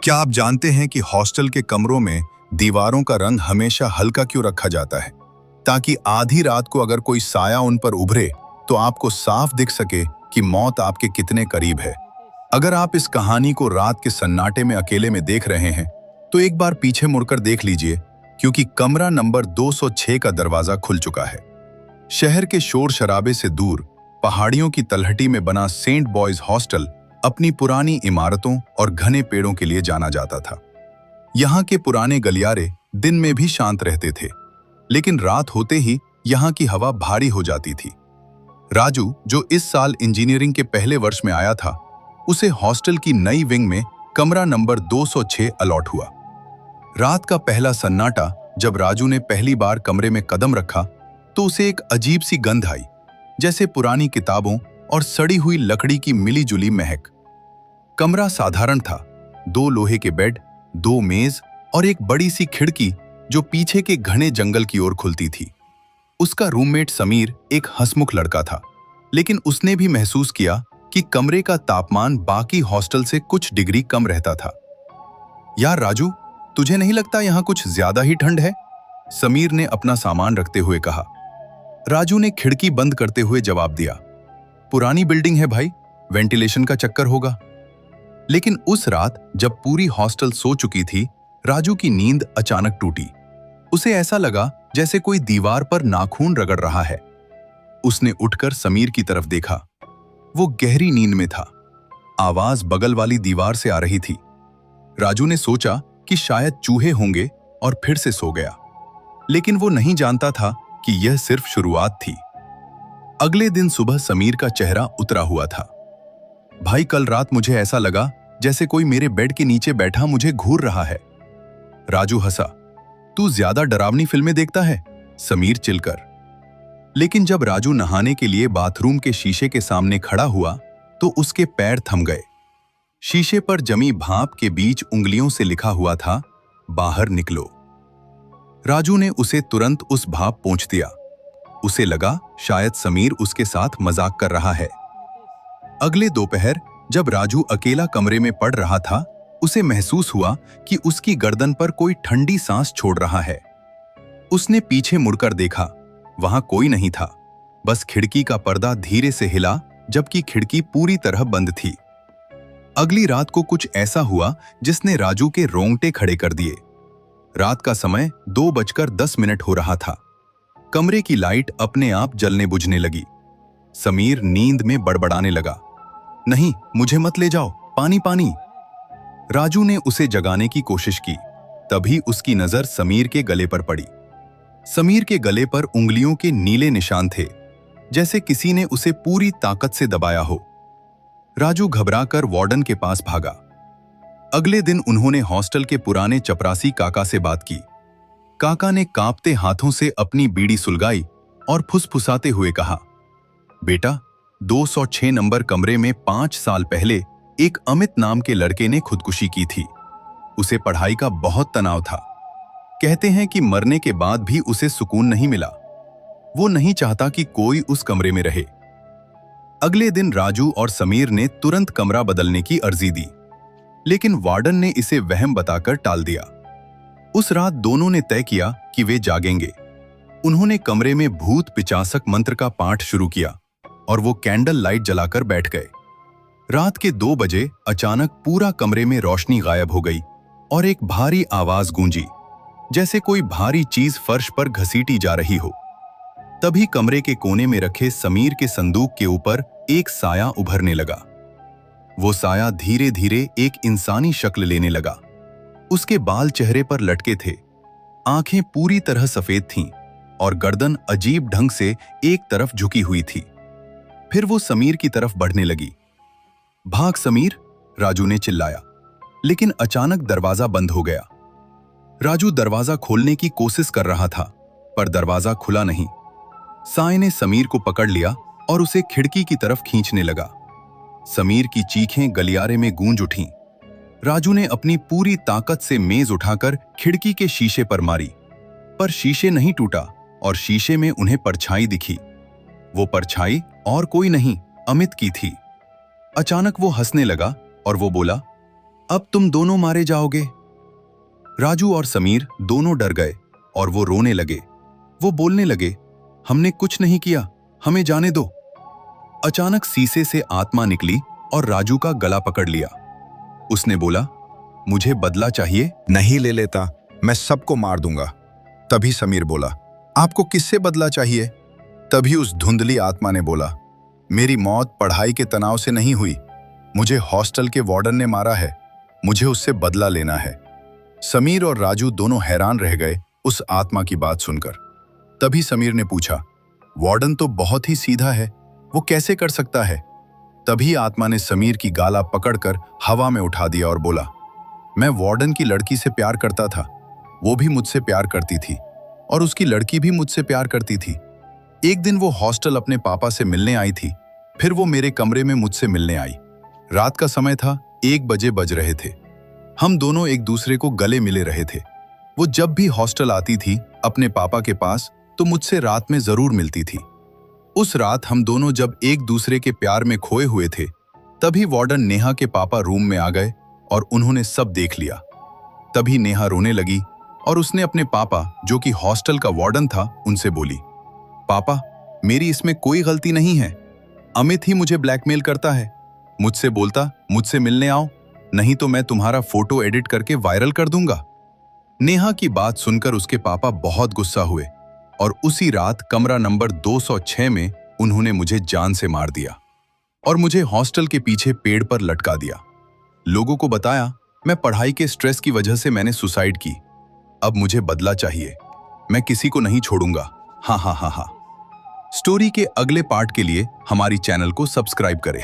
क्या आप जानते हैं कि हॉस्टल के कमरों में दीवारों का रंग हमेशा हल्का क्यों रखा जाता है? ताकि आधी रात को अगर कोई साया उन पर उभरे तो आपको साफ दिख सके कि मौत आपके कितने करीब है। अगर आप इस कहानी को रात के सन्नाटे में अकेले में देख रहे हैं तो एक बार पीछे मुड़कर देख लीजिए, क्योंकि कमरा नंबर 206 का दरवाजा खुल चुका है। शहर के शोर शराबे से दूर पहाड़ियों की तलहटी में बना सेंट बॉयज हॉस्टल अपनी पुरानी इमारतों और घने पेड़ों के लिए जाना जाता था। यहाँ के पुराने गलियारे दिन में भी शांत रहते थे, लेकिन रात होते ही यहाँ की हवा भारी हो जाती थी। राजू, जो इस साल इंजीनियरिंग के पहले वर्ष में आया था, उसे हॉस्टल की नई विंग में कमरा नंबर 206 अलॉट हुआ। रात का पहला सन्नाटा जब राजू ने पहली बार कमरे में कदम रखा तो उसे एक अजीब सी गंध आई, जैसे पुरानी किताबों और सड़ी हुई लकड़ी की मिली-जुली महक। कमरा साधारण था, 2 लोहे के बेड, 2 मेज और एक बड़ी सी खिड़की जो पीछे के घने जंगल की ओर खुलती थी। उसका रूममेट समीर एक हंसमुख लड़का था, लेकिन उसने भी महसूस किया कि कमरे का तापमान बाकी हॉस्टल से कुछ डिग्री कम रहता था। यार राजू, तुझे नहीं लगता यहाँ कुछ ज्यादा ही ठंड है? समीर ने अपना सामान रखते हुए कहा। राजू ने खिड़की बंद करते हुए जवाब दिया, पुरानी बिल्डिंग है भाई, वेंटिलेशन का चक्कर होगा। लेकिन उस रात जब पूरी हॉस्टल सो चुकी थी, राजू की नींद अचानक टूटी। उसे ऐसा लगा जैसे कोई दीवार पर नाखून रगड़ रहा है। उसने उठकर समीर की तरफ देखा। वो गहरी नींद में था। आवाज बगल वाली दीवार से आ रही थी। राजू ने सोचा कि शायद चूहे होंगे और फिर से सो गया, लेकिन वो नहीं जानता था कि यह सिर्फ शुरुआत थी। अगले दिन सुबह समीर का चेहरा उतरा हुआ था। भाई, कल रात मुझे ऐसा लगा जैसे कोई मेरे बेड के नीचे बैठा मुझे घूर रहा है। राजू हंसा। तू ज्यादा डरावनी फिल्में देखता है, समीर चिल्कर। लेकिन जब राजू नहाने के लिए बाथरूम के शीशे के सामने खड़ा हुआ तो उसके पैर थम गए। शीशे पर जमी भाप के बीच उंगलियों से लिखा हुआ था, बाहर निकलो। राजू ने उसे तुरंत उस भाप पोंछ दिया। उसे लगा शायद समीर उसके साथ मजाक कर रहा है। अगले दोपहर जब राजू अकेला कमरे में पड़ रहा था, उसे महसूस हुआ कि उसकी गर्दन पर कोई ठंडी सांस छोड़ रहा है। उसने पीछे मुड़कर देखा, वहां कोई नहीं था, बस खिड़की का पर्दा धीरे से हिला, जबकि खिड़की पूरी तरह बंद थी। अगली रात को कुछ ऐसा हुआ जिसने राजू के रोंगटे खड़े कर दिए। रात का समय 2:10 हो रहा था। कमरे की लाइट अपने आप जलने बुझने लगी। समीर नींद में बड़बड़ाने लगा, नहीं, मुझे मत ले जाओ, पानी पानी। राजू ने उसे जगाने की कोशिश की। तभी उसकी नजर समीर के गले पर पड़ी। समीर के गले पर उंगलियों के नीले निशान थे, जैसे किसी ने उसे पूरी ताकत से दबाया हो। राजू घबराकर वार्डन के पास भागा। अगले दिन उन्होंने हॉस्टल के पुराने चपरासी काका से बात की। काका ने कांपते हाथों से अपनी बीड़ी सुलगाई और फुसफुसाते हुए कहा, बेटा, 206 नंबर कमरे में 5 साल पहले एक अमित नाम के लड़के ने खुदकुशी की थी। उसे पढ़ाई का बहुत तनाव था। कहते हैं कि मरने के बाद भी उसे सुकून नहीं मिला। वो नहीं चाहता कि कोई उस कमरे में रहे। अगले दिन राजू और समीर ने तुरंत कमरा बदलने की अर्जी दी, लेकिन वार्डन ने इसे वहम बताकर टाल दिया। उस रात दोनों ने तय किया कि वे जागेंगे। उन्होंने कमरे में भूत पिचासक मंत्र का पाठ शुरू किया और वो कैंडल लाइट जलाकर बैठ गए। रात के 2 बजे अचानक पूरा कमरे में रोशनी गायब हो गई और एक भारी आवाज गूंजी, जैसे कोई भारी चीज फर्श पर घसीटी जा रही हो। तभी कमरे के कोने में रखे समीर के संदूक के ऊपर एक साया उभरने लगा। वो साया धीरे धीरे एक इंसानी शक्ल लेने लगा। उसके बाल चेहरे पर लटके थे, आंखें पूरी तरह सफेद थीं और गर्दन अजीब ढंग से एक तरफ झुकी हुई थी। फिर वो समीर की तरफ बढ़ने लगी। भाग समीर, राजू ने चिल्लाया, लेकिन अचानक दरवाजा बंद हो गया। राजू दरवाजा खोलने की कोशिश कर रहा था, पर दरवाजा खुला नहीं। साए ने समीर को पकड़ लिया और उसे खिड़की की तरफ खींचने लगा। समीर की चीखें गलियारे में गूंज उठीं। राजू ने अपनी पूरी ताकत से मेज उठाकर खिड़की के शीशे पर मारी, पर शीशे नहीं टूटा और शीशे में उन्हें परछाई दिखी। वो परछाई और कोई नहीं, अमित की थी। अचानक वो हंसने लगा और वो बोला, अब तुम दोनों मारे जाओगे। राजू और समीर दोनों डर गए और वो रोने लगे। वो बोलने लगे, हमने कुछ नहीं किया, हमें जाने दो। अचानक शीशे से आत्मा निकली और राजू का गला पकड़ लिया। उसने बोला, मुझे बदला चाहिए। नहीं ले लेता, मैं सबको मार दूंगा। तभी समीर बोला, आपको किससे बदला चाहिए? तभी उस धुंधली आत्मा ने बोला, मेरी मौत पढ़ाई के तनाव से नहीं हुई, मुझे हॉस्टल के वार्डन ने मारा है, मुझे उससे बदला लेना है। समीर और राजू दोनों हैरान रह गए उस आत्मा की बात सुनकर। तभी समीर ने पूछा, वार्डन तो बहुत ही सीधा है, वो कैसे कर सकता है? तभी आत्मा ने समीर की गाला पकड़कर हवा में उठा दिया और बोला, मैं वार्डन की लड़की से प्यार करता था, वो भी मुझसे प्यार करती थी और उसकी लड़की भी मुझसे प्यार करती थी। एक दिन वो हॉस्टल अपने पापा से मिलने आई थी, फिर वो मेरे कमरे में मुझसे मिलने आई। रात का समय था, 1 बजे बज रहे थे। हम दोनों एक दूसरे को गले मिले रहे थे। वो जब भी हॉस्टल आती थी अपने पापा के पास तो मुझसे रात में जरूर मिलती थी। उस रात हम दोनों जब एक दूसरे के प्यार में खोए हुए थे, तभी वार्डन नेहा के पापा रूम में आ गए और उन्होंने सब देख लिया। तभी नेहा रोने लगी और उसने अपने पापा, जो कि हॉस्टल का वार्डन था, उनसे बोली, पापा, मेरी इसमें कोई गलती नहीं है, अमित ही मुझे ब्लैकमेल करता है। मुझसे बोलता मुझसे मिलने आओ, नहीं तो मैं तुम्हारा फोटो एडिट करके वायरल कर दूंगा। नेहा की बात सुनकर उसके पापा बहुत गुस्सा हुए और उसी रात कमरा नंबर 206 में उन्होंने मुझे जान से मार दिया और मुझे हॉस्टल के पीछे पेड़ पर लटका दिया। लोगों को बताया मैं पढ़ाई के स्ट्रेस की वजह से मैंने सुसाइड की। अब मुझे बदला चाहिए, मैं किसी को नहीं छोड़ूंगा। हाँ हाँ हाँ हाँ। स्टोरी के अगले पार्ट के लिए हमारी चैनल को सब्सक्राइब करें।